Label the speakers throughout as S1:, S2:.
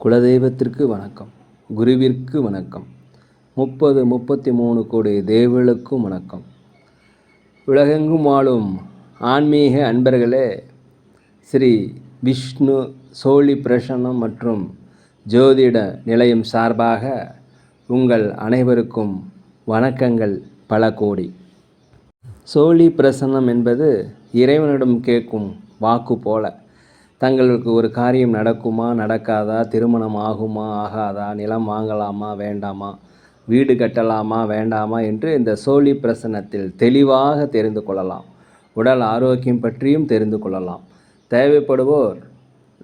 S1: குலதெய்வத்திற்கு வணக்கம், குருவிற்கு வணக்கம், 33 கோடி தேவர்களுக்கும் வணக்கம். உலகெங்கும் வாழும் ஆன்மீக அன்பர்களே, ஸ்ரீ விஷ்ணு சோழி பிரசன்னம் மற்றும் ஜோதிட நிலையம் சார்பாக உங்கள் அனைவருக்கும் வணக்கங்கள் பல கோடி. சோழி பிரசன்னம் என்பது இறைவனிடம் கேட்கும் வாக்கு போல. தங்களுக்கு ஒரு காரியம் நடக்குமா நடக்காதா, திருமணம் ஆகுமா ஆகாதா, நிலம் வாங்கலாமா வேண்டாமா, வீடு கட்டலாமா வேண்டாமா என்று இந்த சோழி பிரசன்னத்தில் தெளிவாக தெரிந்து கொள்ளலாம். உடல் ஆரோக்கியம் பற்றியும் தெரிந்து கொள்ளலாம். தேவைப்படுவோர்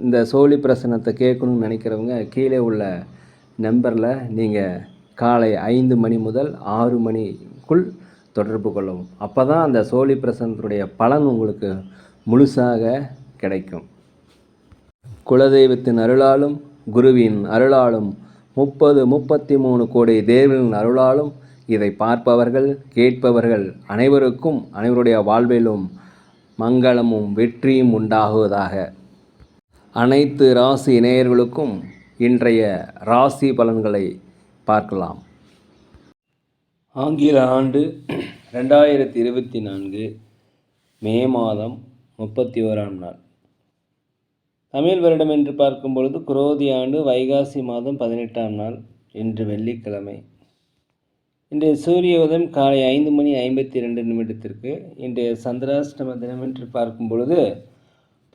S1: இந்த சோழி பிரசன்னத்தை கேட்கணும்னு நினைக்கிறவங்க கீழே உள்ள நம்பரில் நீங்கள் காலை 5 மணி முதல் 6 மணிக்குள் தொடர்பு கொள்ளவும். அப்போ தான் அந்த சோழி பிரசன்னத்துடைய பலன் உங்களுக்கு முழுசாக கிடைக்கும். குலதெய்வத்தின் அருளாலும் குருவின் அருளாலும் 33 கோடி தேவர்களின் அருளாலும் இதை பார்ப்பவர்கள் கேட்பவர்கள் அனைவருக்கும் அனைவருடைய வாழ்விலும் மங்களமும் வெற்றியும் உண்டாகுவதாக. அனைத்து ராசி நேயர்களுக்கும் இன்றைய ராசி பலன்களை பார்க்கலாம். ஆங்கில ஆண்டு 2024 மே மாதம் 31ஆம் நாள். தமிழ் வருடம் என்று பார்க்கும் பொழுது குரோதி ஆண்டு வைகாசி மாதம் 18ஆம் நாள். இன்று வெள்ளிக்கிழமை. இன்றைய சூரிய உதயம் காலை 5:52 இன்றைய சந்திராஷ்டம தினம் என்று பார்க்கும் பொழுது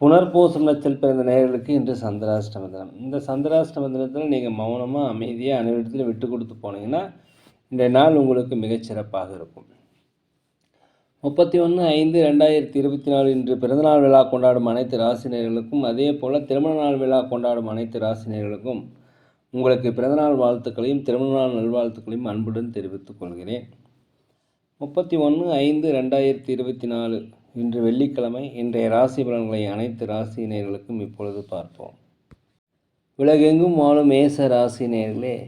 S1: புனர்பூசம் நட்சத்திரம் பிறந்த நேயர்களுக்கு இன்று சந்திராஷ்டம தினம். இந்த சந்திராஷ்டம தினத்தில் நீங்கள் மௌனமாக அமைதியாக அனைவரிடத்திலும் விட்டு கொடுத்து போனீங்கன்னா இன்றைய நாள் உங்களுக்கு மிகச்சிறப்பாக இருக்கும். 31/5/2024 இன்று பிறந்தநாள் விழா கொண்டாடும் அனைத்து ராசினியர்களுக்கும், அதே போல் திருமண நாள் விழா கொண்டாடும் அனைத்து ராசினியர்களுக்கும் உங்களுக்கு பிறந்தநாள் வாழ்த்துக்களையும் திருமண நாள் நல்வாழ்த்துக்களையும் அன்புடன் தெரிவித்துக் கொள்கிறேன். 31/5/2024 இன்று வெள்ளிக்கிழமை. இன்றைய ராசி பலன்களை அனைத்து ராசினியர்களுக்கும் இப்பொழுது பார்ப்போம். உலகெங்கும் வாழும் மேச ராசினியர்களே,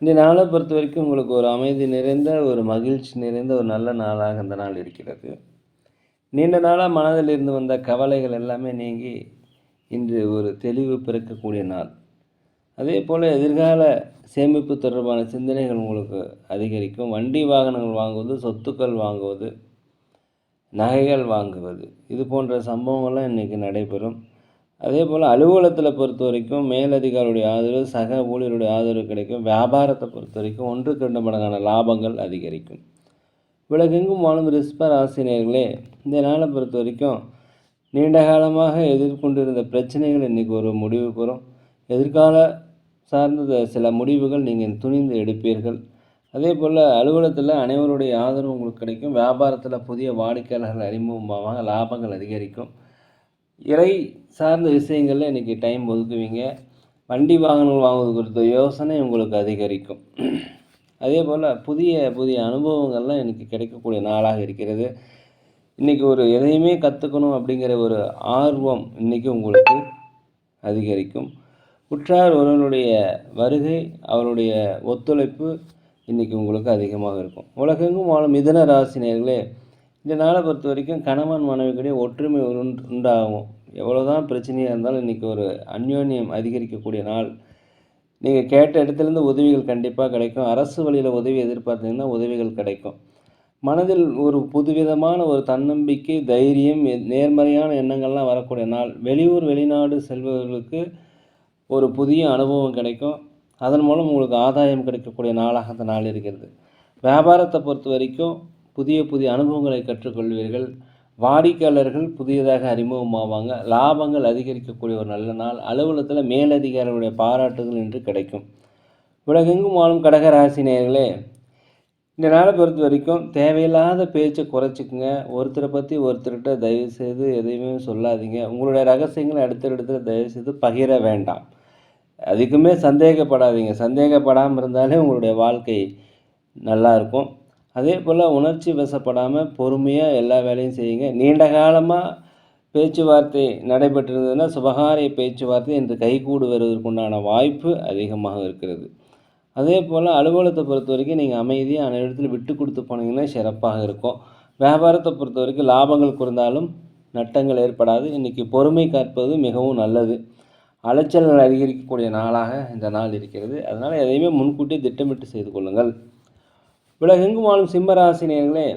S1: இந்த நாளை பொறுத்த வரைக்கும் உங்களுக்கு ஒரு அமைதி நிறைந்த, ஒரு மகிழ்ச்சி நிறைந்த ஒரு நல்ல நாளாக இந்த நாள் இருக்கிறது. நீண்ட நாளாக மனதில் இருந்து வந்த கவலைகள் எல்லாமே நீங்கி இன்று ஒரு தெளிவு பிறக்கக்கூடிய நாள். அதே போல் எதிர்கால சேமிப்பு தொடர்பான சிந்தனைகள் உங்களுக்கு அதிகரிக்கும். வண்டி வாகனங்கள் வாங்குவது, சொத்துக்கள் வாங்குவது, நகைகள் வாங்குவது, இது போன்ற சம்பவங்கள்லாம் இன்றைக்கி நடைபெறும். அதே போல் அலுவலகத்தில் பொறுத்த வரைக்கும் மேலதிகாரியுடைய ஆதரவு, சக ஊழியருடைய ஆதரவு கிடைக்கும். வியாபாரத்தை பொறுத்த வரைக்கும் 1-2 மடங்கான லாபங்கள் அதிகரிக்கும். உலகெங்கும் வாழும் ரிஷப ராசினியர்களே, இந்த நாளை பொறுத்த வரைக்கும் நீண்ட காலமாக எதிர்கொண்டிருந்த பிரச்சனைகள் இன்றைக்கி ஒரு முடிவு பெறும். எதிர்கால சார்ந்த சில முடிவுகள் நீங்கள் துணிந்து எடுப்பீர்கள். அதே போல் அலுவலகத்தில் அனைவருடைய ஆதரவு உங்களுக்கு கிடைக்கும். வியாபாரத்தில் புதிய வாடிக்கையாளர்கள் அறிமுகமாக லாபங்கள் அதிகரிக்கும். இறை சார்ந்த விஷயங்களில் இன்றைக்கி டைம் ஒதுக்குவீங்க. வண்டி வாகனங்கள் வாங்குவது குறித்த யோசனை உங்களுக்கு அதிகரிக்கும். அதே போல் புதிய அனுபவங்கள்லாம் இன்றைக்கி கிடைக்கக்கூடிய நாளாக இருக்கிறது. இன்றைக்கி ஒரு எதையுமே கற்றுக்கணும் அப்படிங்கிற ஒரு ஆர்வம் இன்றைக்கி உங்களுக்கு அதிகரிக்கும். உற்றார் ஒருவனுடைய வருகை, அவருடைய ஒத்துழைப்பு இன்றைக்கி உங்களுக்கு அதிகமாக இருக்கும். உலகெங்கும் வாழும் மிதுன ராசினியர்களே, இந்த நாளை பொறுத்த வரைக்கும் கணவன் மனைவிக்கிடையே ஒற்றுமை உண்டாகும். எவ்வளோதான் பிரச்சனையாக இருந்தாலும் இன்றைக்கி ஒரு அந்யோன்யம் அதிகரிக்கக்கூடிய நாள். நீங்கள் கேட்ட இடத்துலேருந்து உதவிகள் கண்டிப்பாக கிடைக்கும். அரசு வழியில் உதவி எதிர்பார்த்தீங்கன்னா உதவிகள் கிடைக்கும். மனதில் ஒரு புதுவிதமான ஒரு தன்னம்பிக்கை, தைரியம், நேர்மறையான எண்ணங்கள்லாம் வரக்கூடிய நாள். வெளியூர் வெளிநாடு செல்பவர்களுக்கு ஒரு புதிய அனுபவம் கிடைக்கும். அதன் மூலம் உங்களுக்கு ஆதாயம் கிடைக்கக்கூடிய நாளாக அந்த நாள் இருக்கிறது. வியாபாரத்தை பொறுத்த வரைக்கும் புதிய அனுபவங்களை கற்றுக்கொள்வீர்கள். வாடிக்கையாளர்கள் புதியதாக அறிமுகமாவாங்க. லாபங்கள் அதிகரிக்கக்கூடிய ஒரு நல்ல நாள். அலுவலகத்தில் மேலதிகாரிகளுடைய பாராட்டுகள் இன்று கிடைக்கும். உலகெங்கும் வாழும் கடகராசினியர்களே, இந்த நாளை பொறுத்த வரைக்கும் தேவையில்லாத பேச்சை குறைச்சிக்குங்க. ஒருத்தரை பற்றி ஒருத்தர்கிட்ட தயவுசெய்து எதையுமே சொல்லாதீங்க. உங்களுடைய ரகசியங்களை அடுத்த தயவுசெய்து பகிர வேண்டாம். அதுக்குமே சந்தேகப்படாதீங்க. சந்தேகப்படாமல் இருந்தாலே உங்களுடைய வாழ்க்கை நல்லாயிருக்கும். அதே போல் உணர்ச்சி வசப்படாமல் பொறுமையாக எல்லா வேலையும் செய்யுங்க. நீண்ட காலமாக பேச்சுவார்த்தை நடைபெற்றிருந்ததுன்னா சுபகாரிய பேச்சுவார்த்தை இன்று கைகூடு வருவதற்குண்டான வாய்ப்பு அதிகமாக இருக்கிறது. அதே போல் அலுவலகத்தை பொறுத்த வரைக்கும் நீங்கள் அமைதியாக அனைவரிடத்தில் விட்டு கொடுத்து போனீங்கன்னா சிறப்பாக இருக்கும். வியாபாரத்தை பொறுத்த வரைக்கும் லாபங்கள் குறைந்தாலும் நட்டங்கள் ஏற்படாது. இன்றைக்கி பொறுமை காப்பது மிகவும் நல்லது. அலைச்சல்கள் அதிகரிக்கக்கூடிய நாளாக இந்த நாள் இருக்கிறது. அதனால் எதையுமே முன்கூட்டியே திட்டமிட்டு செய்து கொள்ளுங்கள். உலகெங்கும் வாழும் சிம்மராசி நேயர்களே,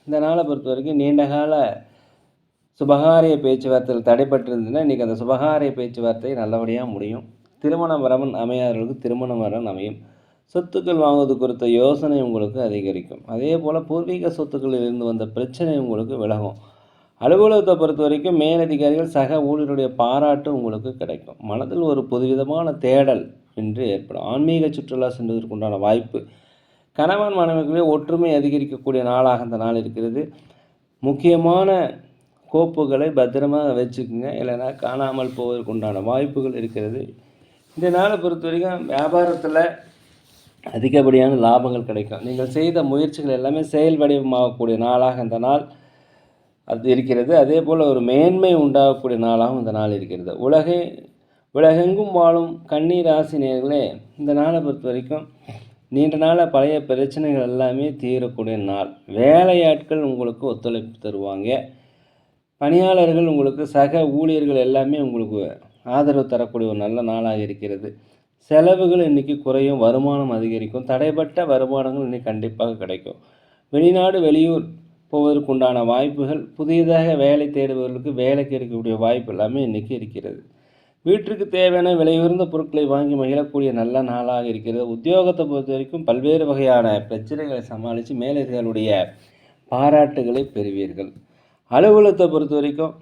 S1: இந்த நாளை பொறுத்த வரைக்கும் நீண்டகால சுபகாரிய பேச்சுவார்த்தைகள் தடைப்பட்டிருந்ததுன்னா இன்றைக்கி அந்த சுபகாரிய பேச்சுவார்த்தை நல்லபடியாக முடியும். திருமண வரன் அமையாதவர்களுக்கு திருமண வரன் அமையும். சொத்துக்கள் வாங்குவது குறித்த யோசனை உங்களுக்கு அதிகரிக்கும். அதே போல் பூர்வீக சொத்துக்களில் இருந்து வந்த பிரச்சனை உங்களுக்கு விலகும். அலுவலகத்தை பொறுத்த வரைக்கும் மேலதிகாரிகள் சக ஊழியருடைய பாராட்டு உங்களுக்கு கிடைக்கும். மனதில் ஒரு புதுவிதமான தேடல் என்று ஏற்படும். ஆன்மீக சுற்றுலா சென்றதற்குண்டான வாய்ப்பு. கணவன் மனைவிகளே ஒற்றுமை அதிகரிக்கக்கூடிய நாளாக இந்த நாள் இருக்கிறது. முக்கியமான கோப்புகளை பத்திரமாக வச்சுக்கோங்க, இல்லைன்னா காணாமல் போவதற்குண்டான வாய்ப்புகள் இருக்கிறது. இந்த நாளை பொறுத்த வரைக்கும் வியாபாரத்தில் அதிகப்படியான லாபங்கள் கிடைக்கும். நீங்கள் செய்த முயற்சிகள் எல்லாமே செயல் வடிவமாகக்கூடிய நாளாக இந்த நாள் அது இருக்கிறது. அதே போல் ஒரு மேன்மை உண்டாகக்கூடிய நாளாகவும் இந்த நாள் இருக்கிறது. உலகெங்கும் வாழும் கன்னி ராசி நேயர்களே, இந்த நாளை பொறுத்த வரைக்கும் நீண்ட நாளாக பழைய பிரச்சனைகள் எல்லாமே தீரக்கூடிய நாள். வேலையாட்கள் உங்களுக்கு ஒத்துழைப்பு தருவாங்க. பணியாளர்கள் உங்களுக்கு சக ஊழியர்கள் எல்லாமே உங்களுக்கு ஆதரவு தரக்கூடிய ஒரு நல்ல நாளாக இருக்கிறது. செலவுகள் இன்றைக்கி குறையும், வருமானம் அதிகரிக்கும். தடைப்பட்ட வருமானங்கள் இன்றைக்கி கண்டிப்பாக கிடைக்கும். வெளிநாடு வெளியூர் போவதற்குண்டான வாய்ப்புகள், புதியதாக வேலை தேடுபவர்களுக்கு வேலை கிடைக்கக்கூடிய வாய்ப்பு எல்லாமே இன்றைக்கி இருக்கிறது. வீட்டிற்கு தேவையான விலையுயர்ந்த பொருட்களை வாங்கி மகிழக்கூடிய நல்ல நாளாக இருக்கிறது. உத்தியோகத்தை பொறுத்த வரைக்கும் பல்வேறு வகையான பிரச்சனைகளை சமாளித்து மேலதிகாரிகளுடைய பாராட்டுகளை பெறுவீர்கள். அலுவலகத்தை பொறுத்த வரைக்கும்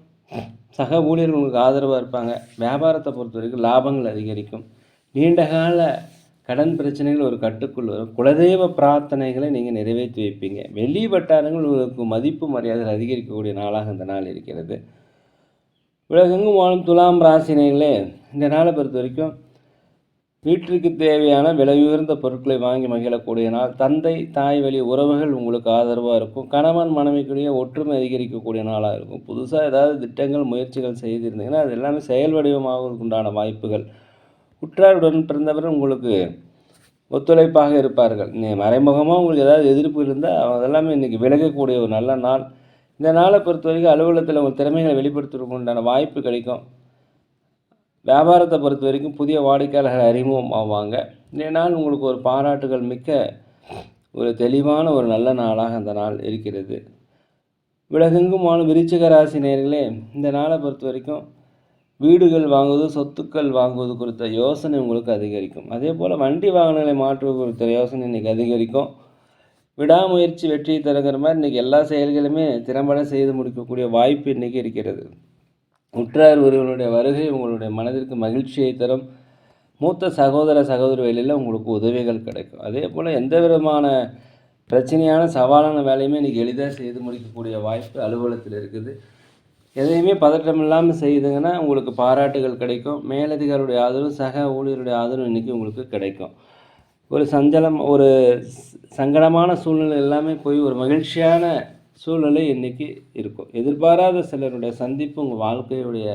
S1: சக ஊழியர்கள் உங்களுக்கு ஆதரவாக இருப்பாங்க. வியாபாரத்தை பொறுத்த வரைக்கும் லாபங்கள் அதிகரிக்கும். நீண்டகால கடன் பிரச்சனைகள் ஒரு கட்டுக்குள் வரும். குலதெய்வ பிரார்த்தனைகளை நீங்கள் நிறைவேற்றி வைப்பீங்க. வெளி வட்டாரங்கள் உங்களுக்கு மதிப்பு மரியாதை அதிகரிக்கக்கூடிய நாளாக இந்த நாள் இருக்கிறது. உலகெங்கும் வாழும் துலாம் ராசினிகளே, இந்த நாளை பொறுத்த வரைக்கும் வீட்டிற்கு தேவையான விலையுயர்ந்த பொருட்களை வாங்கி மகிழக்கூடிய நாள். தந்தை தாய் வழி உறவுகள் உங்களுக்கு ஆதரவாக இருக்கும். கணவன் மனைவிக்குரிய ஒற்றுமை அதிகரிக்கக்கூடிய நாளாக இருக்கும். புதுசாக ஏதாவது திட்டங்கள் முயற்சிகள் செய்திருந்தீங்கன்னா அது எல்லாமே செயல் வடிவமாவதற்கு உண்டான வாய்ப்புகள். உற்றாருடன் பிறந்தவர் உங்களுக்கு ஒத்துழைப்பாக இருப்பார்கள். மறைமுகமாக உங்களுக்கு ஏதாவது எதிர்ப்பு இருந்தால் அதெல்லாமே இன்றைக்கி விலகக்கூடிய ஒரு நல்ல நாள். இந்த நாளை பொறுத்த வரைக்கும் அலுவலகத்தில் உங்கள் திறமைகளை வெளிப்படுத்துவதற்கு உண்டான வாய்ப்பு கிடைக்கும். வியாபாரத்தை பொறுத்த வரைக்கும் புதிய வாடிக்கையாளர்கள் அறிமுகம் ஆவாங்க. இந்த நாள் உங்களுக்கு ஒரு பாராட்டுகள் மிக்க ஒரு தெளிவான ஒரு நல்ல நாளாக அந்த நாள் இருக்கிறது. உலகெங்கும் வாழும் விருச்சிக ராசி நேயர்களே, இந்த நாளை பொறுத்த வரைக்கும் வீடுகள் வாங்குவது, சொத்துக்கள் வாங்குவது குறித்த யோசனை உங்களுக்கு அதிகரிக்கும். அதே போல் வண்டி வாகனங்களை மாற்றுவது குறித்த யோசனை இன்றைக்கி அதிகரிக்கும். விடாமுயற்சி வெற்றி தருங்கிற மாதிரி இன்றைக்கி எல்லா செயல்களுமே திறம்பட செய்து முடிக்கக்கூடிய வாய்ப்பு இன்றைக்கி இருக்கிறது. உற்றார் ஒருவருடைய வருகை உங்களுடைய மனதிற்கு மகிழ்ச்சியை தரும். மூத்த சகோதரி வழியில் உங்களுக்கு உதவிகள் கிடைக்கும். அதே போல் எந்த விதமான பிரச்சனையான சவாலான வேலையுமே இன்றைக்கி எளிதாக செய்து முடிக்கக்கூடிய வாய்ப்பு அலுவலகத்தில் இருக்குது. எதையுமே பதட்டம் இல்லாமல் செய்யுதுங்கன்னா உங்களுக்கு பாராட்டுகள் கிடைக்கும். மேலதிகாரியுடைய ஆதரவு, சக ஊழியருடைய ஆதரவு இன்றைக்கி உங்களுக்கு கிடைக்கும். ஒரு சங்கடமான சூழ்நிலை எல்லாமே போய் ஒரு மகிழ்ச்சியான சூழ்நிலை இன்றைக்கி இருக்கும். எதிர்பாராத சிலருடைய சந்திப்பு உங்கள் வாழ்க்கையுடைய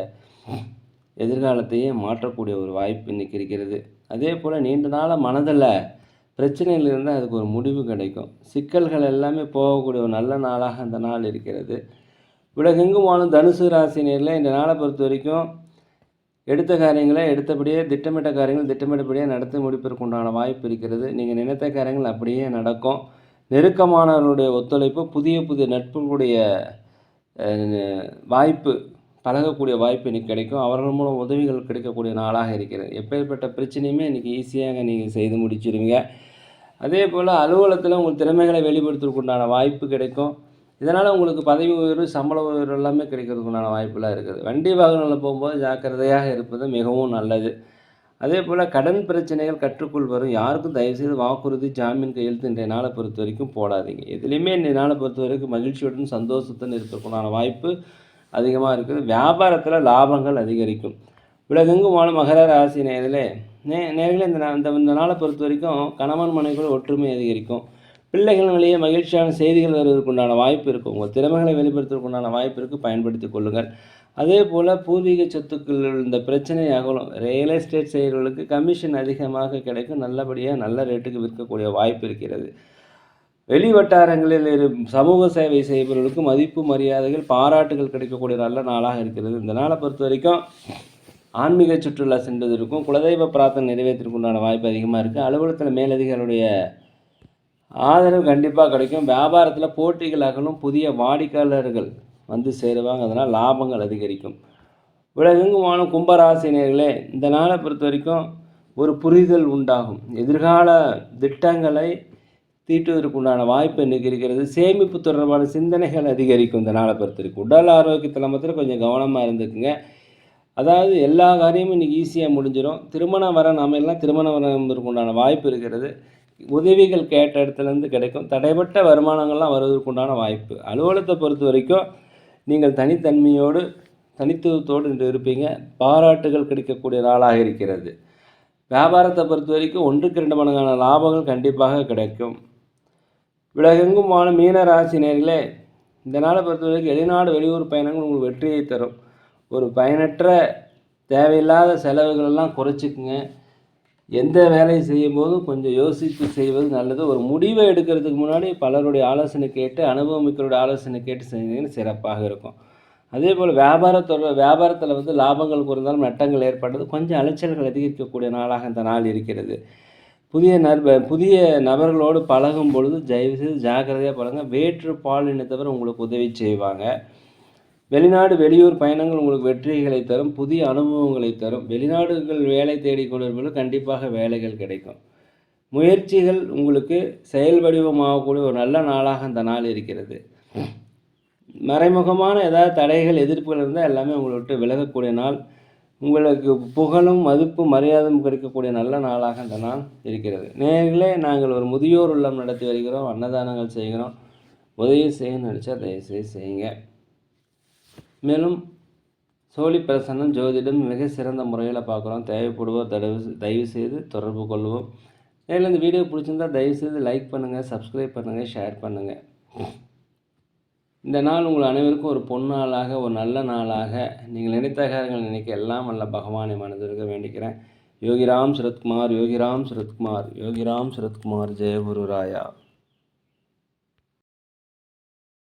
S1: எதிர்காலத்தையே மாற்றக்கூடிய ஒரு வாய்ப்பு இன்றைக்கி இருக்கிறது. அதே போல் நீண்ட நாளாக மனதில் பிரச்சனைகள் இருந்தால் அதுக்கு ஒரு முடிவு கிடைக்கும். சிக்கல்கள் எல்லாமே போகக்கூடிய ஒரு நல்ல நாளாக அந்த நாள் இருக்கிறது. உலகெங்கும் வாழும் தனுசு ராசினியரில் இந்த நாளை பொறுத்த வரைக்கும் எடுத்த காரியங்களை எடுத்தபடியே, திட்டமிட்ட காரியங்கள் திட்டமிட்டபடியே நடத்தி முடிப்பதற்கு உண்டான வாய்ப்பு இருக்கிறது. நீங்கள் நினைத்த காரியங்கள் அப்படியே நடக்கும். நெருக்கமானவர்களுடைய ஒத்துழைப்பு, புதிய நட்புகளுடைய வாய்ப்பு, பழகக்கூடிய வாய்ப்பு இன்றைக்கி கிடைக்கும். அவர்கள் மூலம் உதவிகள் கிடைக்கக்கூடிய நாளாக இருக்கிறது. எப்பேற்பட்ட பிரச்சனையுமே இன்றைக்கி ஈஸியாக நீங்கள் செய்து முடிச்சிடுவீங்க. அதே போல் அலுவலகத்தில் உங்கள் திறமைகளை வெளிப்படுத்துவதற்கு உண்டான வாய்ப்பு கிடைக்கும். இதனால் உங்களுக்கு பதவி உயர்வு, சம்பள உயர்வு எல்லாமே கிடைக்கிறதுக்குண்டான வாய்ப்பெல்லாம் இருக்குது. வண்டி வாகனங்களில் போகும்போது ஜாக்கிரதையாக இருப்பது மிகவும் நல்லது. அதே போல் கடன் பிரச்சனைகள் கற்றுக்குள் வரும். யாருக்கும் தயவுசெய்து வாக்குறுதி, ஜாமீன் கையெழுத்து இன்றைய நாளை பொறுத்த வரைக்கும் போடாதீங்க. எதுலேயுமே இன்றைய நாளை பொறுத்த வரைக்கும் மகிழ்ச்சியுடன் சந்தோஷத்துடன் இருக்கிறதுக்குண்டான வாய்ப்பு அதிகமாக இருக்குது. வியாபாரத்தில் லாபங்கள் அதிகரிக்கும். உலகெங்கும் வாழும் மகர ராசி நேயர்களே, இந்த நாளை பொறுத்த வரைக்கும் கணவன் மனைவிகள் ஒற்றுமை அதிகரிக்கும். பிள்ளைகள் வழியே மகிழ்ச்சியான செய்திகள் வருவதற்குண்டான வாய்ப்பு இருக்கும். உங்கள் திறமைகளை வெளிப்படுத்துவதற்குண்டான வாய்ப்பு இருக்குது, பயன்படுத்தி கொள்ளுங்கள். அதே போல் பூர்வீக சொத்துக்கள் இந்த பிரச்சனை அகலும். ரியல் எஸ்டேட் செய்கிறவர்களுக்கு கமிஷன் அதிகமாக கிடைக்கும். நல்லபடியாக நல்ல ரேட்டுக்கு விற்கக்கூடிய வாய்ப்பு இருக்கிறது. வெளி வட்டாரங்களில் சமூக சேவை செய்பவர்களுக்கு மதிப்பு மரியாதைகள் பாராட்டுகள் கிடைக்கக்கூடிய நல்ல நாளாக இருக்கிறது. இந்த நாளை பொறுத்த வரைக்கும் ஆன்மீக சுற்றுலா சென்றது இருக்கும். குலதெய்வ பிரார்த்தனை நிறைவேற்றுறதுக்கு உண்டான வாய்ப்பு அதிகமாக இருக்குது. அலுவலகத்தில் மேலதிகாரிகளுடைய ஆதரவு கண்டிப்பாக கிடைக்கும். வியாபாரத்தில் போட்டிகள் அகலும். புதிய வாடிக்கையாளர்கள் வந்து சேருவாங்க. அதனால் லாபங்கள் அதிகரிக்கும். உலகெங்கும் வாழும் கும்பராசினியர்களே, இந்த நாளை பொறுத்த வரைக்கும் ஒரு புரிதல் உண்டாகும். எதிர்கால திட்டங்களை தீட்டுவதற்கு உண்டான வாய்ப்பு இன்றைக்கி இருக்கிறது. சேமிப்பு தொடர்பான சிந்தனைகள் அதிகரிக்கும். இந்த நாளை பொறுத்த வரைக்கும் உடல் ஆரோக்கியத்தில் மாத்திரம் கொஞ்சம் கவனமாக இருந்துக்குங்க. அதாவது எல்லா காரியமும் இன்றைக்கி ஈஸியாக முடிஞ்சிடும். திருமண வரன் அமையெல்லாம் திருமண வரனுக்கு உண்டான வாய்ப்பு இருக்கிறது. உதவிகள் கேட்ட இடத்துலேருந்து கிடைக்கும். தடைப்பட்ட வருமானங்கள்லாம் வருவதற்கு உண்டான வாய்ப்பு. அலுவலகத்தை பொறுத்த வரைக்கும் நீங்கள் தனித்தன்மையோடு தனித்துவத்தோடு இன்று இருப்பீங்க. பாராட்டுகள் கிடைக்கக்கூடிய நாளாக இருக்கிறது. வியாபாரத்தை பொறுத்த வரைக்கும் 1க்கு 2 மடங்கான லாபங்கள் கண்டிப்பாக கிடைக்கும். உலகெங்கும் வாழும் மீன ராசி நேயர்களே, இந்த நாளை பொறுத்த வரைக்கும் வெளிநாடு வெளியூர் பயணங்கள் உங்களுக்கு வெற்றியை தரும். ஒரு பயனற்ற தேவையில்லாத செலவுகளெல்லாம் குறைச்சிக்குங்க. எந்த வேலையை செய்யும் போதும் கொஞ்சம் யோசித்து செய்வது நல்லது. ஒரு முடிவை எடுக்கிறதுக்கு முன்னாடி பலருடைய ஆலோசனை கேட்டு, அனுபவமிக்கருடைய ஆலோசனை கேட்டு செஞ்சீங்கன்னு சிறப்பாக இருக்கும். அதே போல் வியாபாரத்தில் வந்து லாபங்கள் குறைந்தாலும் நட்டங்கள் ஏற்பட்டது. கொஞ்சம் அலைச்சல்கள் அதிகரிக்கக்கூடிய நாளாக இந்த நாள் இருக்கிறது. புதிய நபர்களோடு பழகும் பொழுது தயவுசெய்து ஜாக்கிரதையாக பழங்க. வேற்று பாலினத்தவர் உங்களுக்கு உதவி செய்வாங்க. வெளிநாடு வெளியூர் பயணங்கள் உங்களுக்கு வெற்றிகளை தரும். புதிய அனுபவங்களை தரும். வெளிநாடுகள் வேலை தேடிக்கொண்டிருப்பவர்கள் கண்டிப்பாக வேலைகள் கிடைக்கும். முயற்சிகள் உங்களுக்கு செயல் வடிவமாகக்கூடிய ஒரு நல்ல நாளாக இந்த நாள் இருக்கிறது. மறைமுகமான ஏதாவது தடைகள் எதிர்ப்புகள் இருந்தால் எல்லாமே உங்களை விட்டு விலகக்கூடிய நாள். உங்களுக்கு புகழும் மதிப்பும் மரியாதையும் கிடைக்கக்கூடிய நல்ல நாளாக இந்த நாள் இருக்கிறது. நேர்களே, நாங்கள் ஒரு முதியோர் இல்லம் நடத்தி வருகிறோம். அன்னதானங்கள் செய்கிறோம். உதவி செய்யணும்னு நினச்சா தயவுசெய்து செய்யுங்க. மேலும் சோழி பிரசன்னம் ஜோதிடம் மிக சிறந்த முறையில் பார்க்குறோம். தேவைப்படுவோர் தயவு செய்து தொடர்பு கொள்வோம். நேரில் இந்த வீடியோ பிடிச்சிருந்தால் தயவுசெய்து லைக் பண்ணுங்கள், சப்ஸ்கிரைப் பண்ணுங்கள், ஷேர் பண்ணுங்கள். இந்த நாள் உங்கள் அனைவருக்கும் ஒரு பொன்னாளாக, ஒரு நல்ல நாளாக, நீங்கள் நினைத்த காரியங்கள் நினைக்க எல்லாம் நல்ல பகவானை மனதிற்கு வேண்டிக்கிறேன். யோகிராம் சரத்குமார், யோகிராம் சரத்குமார், யோகிராம் சரத்குமார். ஜெயகுரு ராயா.